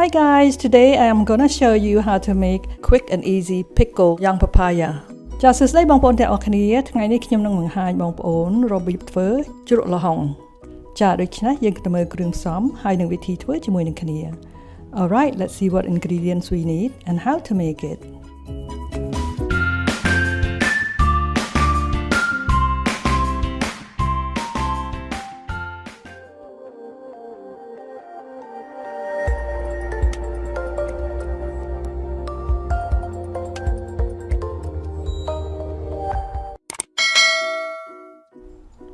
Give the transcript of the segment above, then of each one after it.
Hi guys, today I am gonna show you how to make quick and easy pickle young papaya ចាសសួស្តីបងប្អូនទាំងអស់គ្នាថ្ងៃនេះខ្ញុំនឹងបង្ហាញបងប្អូនរបៀបធ្វើជ្រក់ល្ហុងចាដូច្នេះយើងទៅមើលគ្រឿងផ្សំហើយនឹងវិធីធ្វើជាមួយនឹងគ្នា Alright, let's see what ingredients we need and how to make it.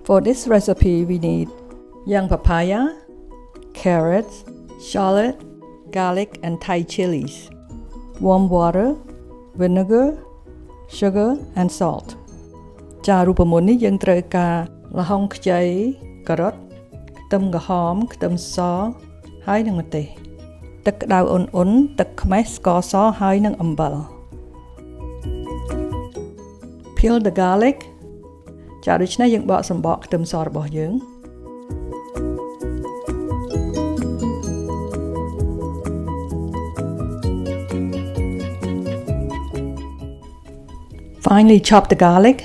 For this recipe, we need young papaya, carrots, shallot, garlic and Thai chilies, warm water, vinegar, sugar and salt. ចារូបមន្តនេះយើងត្រូវការល្ហុងខ្ចី ការ៉ុត ខ្ទឹមក្រហម ខ្ទឹមស ហើយនិងម្ទេស ទឹកក្តៅអ៊ុនៗ ទឹកខ្មេះ ស្ករស ហើយនិងអំបិល Peel the garlic. ចាដូច្នេះយើងបកសំបកខ្ទឹមសរបស់យើង Finally chop the garlic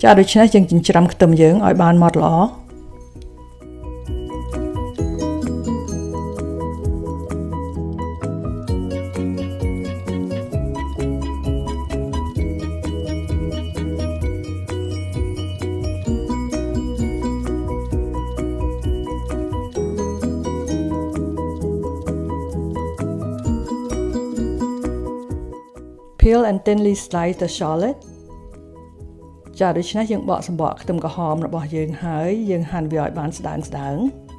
ចាដូច្នេះយើងចិញ្ច្រាំខ្ទឹមយើងឲ្យបានម៉ដ្ឋល្អ Peel and thinly slice the shallot ចាដូច្នេះយើងបកសំបកខ្ទឹមក្រហមរបស់យើងហើយយើងហាន់វាឲ្យបានស្ដើងៗ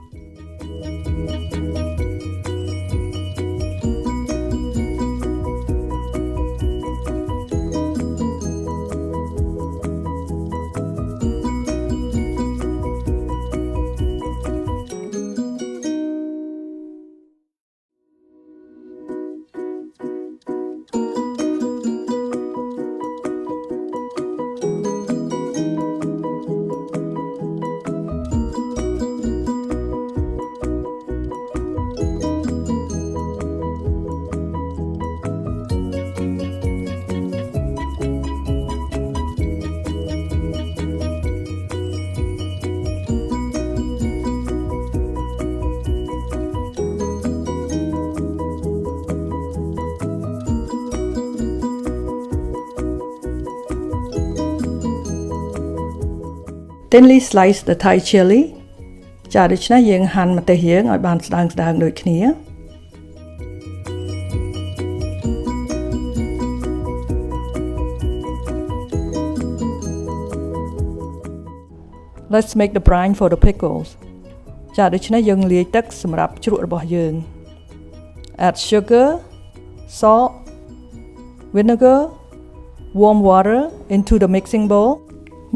Thinly slice the Thai chili ចាដូច្នេះយើងហាន់ម្ទេសយើងឲ្យបានស្ដើងៗដូចគ្នា Let's make the brine for the pickles ចាដូច្នេះយើងលាយទឹកសម្រាប់ជ្រក់របស់យើង Add sugar, salt, vinegar, warm water into the mixing bowl.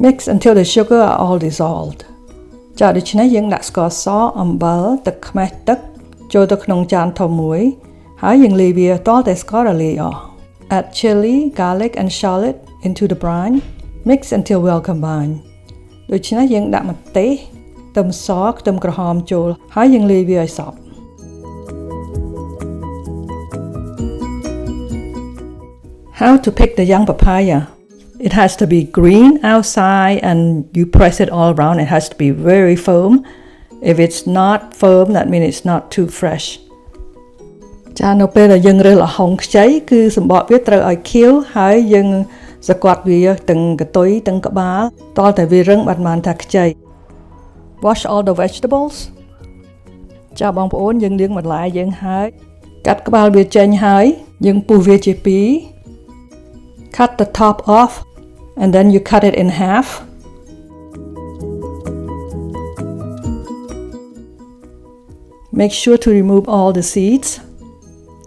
Mix until the sugar are all dissolved. ចាដូច្នេះយើងដាក់ស្ករស អំបិល ទឹកខ្មេះ ទឹក ចូលទៅក្នុងចានធំមួយ ហើយយើងលាយវាទាល់តែស្កររលាយអស់ Add chili, garlic and shallot into the brine. Mix until well combined. ដូច្នេះយើងដាក់ម្ទេស ខ្ទឹមស ខ្ទឹមក្រហមចូល ហើយយើងលាយវាឲ្យសព្វ How to pick the young papaya? It has to be green outside and you press it all around. It has to be very firm. If it's not firm, that means it's not too fresh. ចានៅពេលដែលយើងរើសល្ហុងខ្ចីគឺសម្បកវាត្រូវឲ្យខៀវហើយយើងសង្កត់វាទាំងកតុយទាំងក្បាលតលតែវារឹងបាត់បានថាខ្ចី Wash all the vegetables. ចាបងប្អូនយើងលាងបន្លែយើងហើយកាត់ក្បាលវាចេញហើយយើងពុះវាជាពីរ Cut the top off and then you cut it in half. Make sure to remove all the seeds.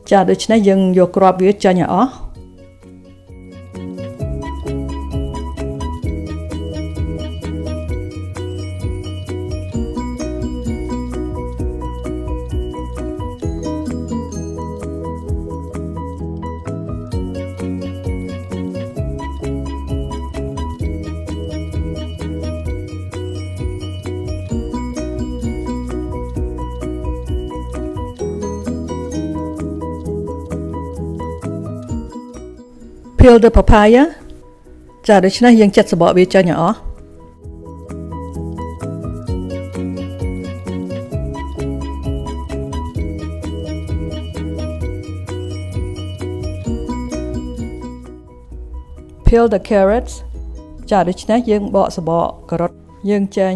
ចាដូច្នេះយើងយកគ្រាប់វាចេញឲ្យអស់ Peel the papaya ចាដូច្នេះយើងចិតសបកវាចេញឲ្យអស់ Peel the carrots ចាដូច្នេះយើងបកសបកការ៉ុតយើងចេញ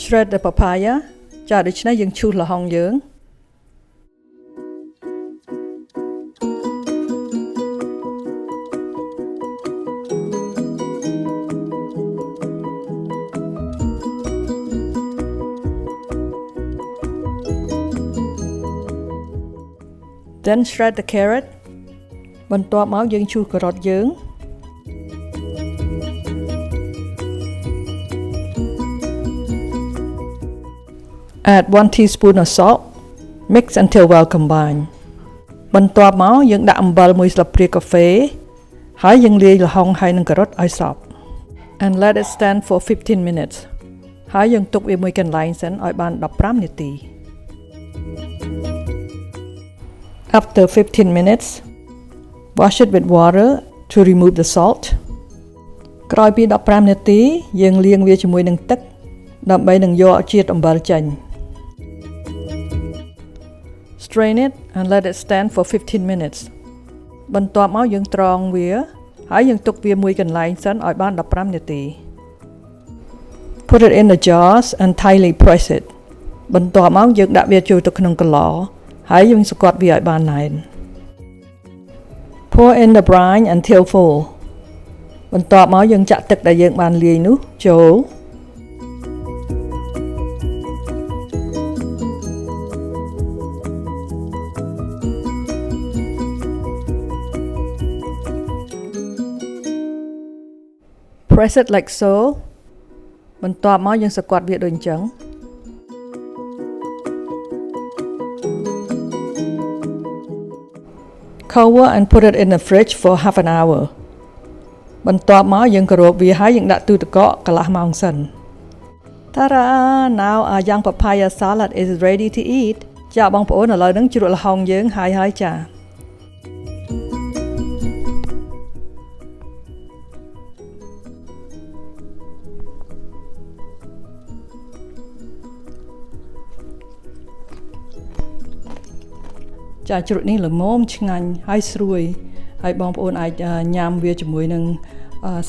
Shred the papaya ចាដូច្នេះយើងឈូសល្ហុងយើង Then shred the carrot បន្ទាប់មកយើងឈូសការ៉ុតយើង Add 1 teaspoon of salt mix until well combined បន្ទាប់មកយើងដាក់អំបិល1ស្លាបព្រាកាហ្វេហើយយើងលាយល្ហុងហើយនឹងការ៉ុតឲ្យសព្វ and let it stand for 15 minutes ហើយយើងទុកវាមួយកន្លែងសិនឲ្យបាន15នាទី After 15 minutes wash it with water to remove the salt ក្រោយពី15នាទីយើងលាងវាជាមួយនឹងទឹកដើម្បីនឹងយកជាតិអំបិលចេញ Strain it and let it stand for 15 minutes បន្ទាប់មកយើងត្រងវាហើយយើងទុកវាមួយកន្លែងសិនឲ្យបាន15នាទី Put it in the jars and tightly press it បន្ទាប់មកយើងដាក់វាចូលទៅក្នុងកន្លហើយយើងសង្កត់វាឲ្យបានណែន Pour in the brine until full បន្ទាប់មកយើងចាក់ទឹកដែលយើងបានលាយនោះចូល Press it like so បន្ទាប់មកយើងសង្កត់វាដូចអញ្ចឹង Cover and put it in the fridge for half an hour បន្ទាប់មកយើងគោរពវាហើយយើងដាក់ទូទឹកកកកន្លះម៉ោងសិន Ta-da! Now our young papaya salad is ready to eat ចាបងប្អូនឥឡូវហ្នឹងជ្រក់ល្ហុងយើងហើយចាចាជ្រក់នេះល្មមឆ្ងាញ់ហើយស្រួយហើយបងប្អូនអាចញ៉ាំវាជាមួយនឹង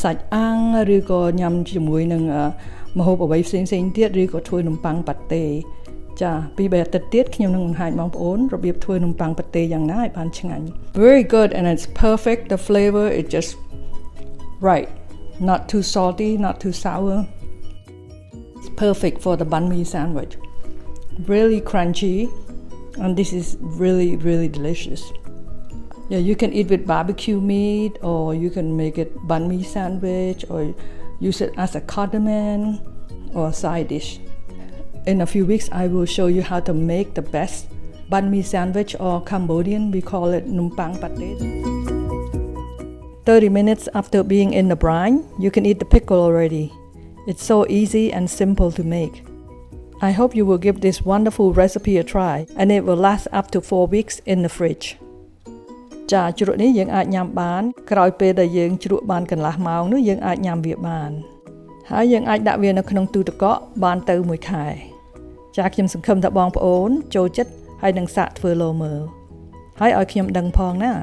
សាច់អាំងឬក៏ញ៉ាំជាមួយនឹងម្ហូបអ្វីផ្សេងៗទៀតឬក៏ធ្វើនំប៉័ងប៉ាតេចាពីបែបអាទិត្យទៀតខ្ញុំនឹងបង្ហាញបងប្អូនរបៀបធ្វើនំប៉័ងប៉ាតេយ៉ាងណាឲ្យបានឆ្ងាញ់ Very good and it's perfect the flavor is just right not too salty not too sour it's perfect for the banh mi sandwich really crunchy and this is really delicious. Yeah, you can eat with barbecue meat or you can make it banh mi sandwich or use it as a condiment or side dish. In a few weeks I will show you how to make the best banh mi sandwich or Cambodian we call it num pang pate. 30 minutes after being in the brine, you can eat the pickle already. It's so easy and simple to make. I hope you will give this wonderful recipe a try and it will last up to 4 weeks in the fridge. ចាជ្រក់នេះយើងអាចញ៉ាំបានក្រោយពេលដែលយើងជ្រក់បានកន្លះម៉ោងនោះយើងអាចញ៉ាំវាបានហើយយើងអាចដាក់វានៅក្នុងទូទឹកកកបានទៅ1ខែចាខ្ញុំសង្ឃឹមថាបងប្អូនចូលចិត្តហើយនឹងសាកធ្វើលោមើលហើយឲ្យខ្ញុំដឹងផងណា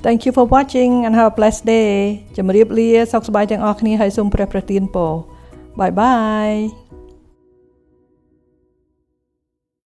Thank you for watching and have a blessed day ជម្រាបលាសុខសប្បាយទាំងអស់គ្នាហើយសូមព្រះប្រទានពរBye bye.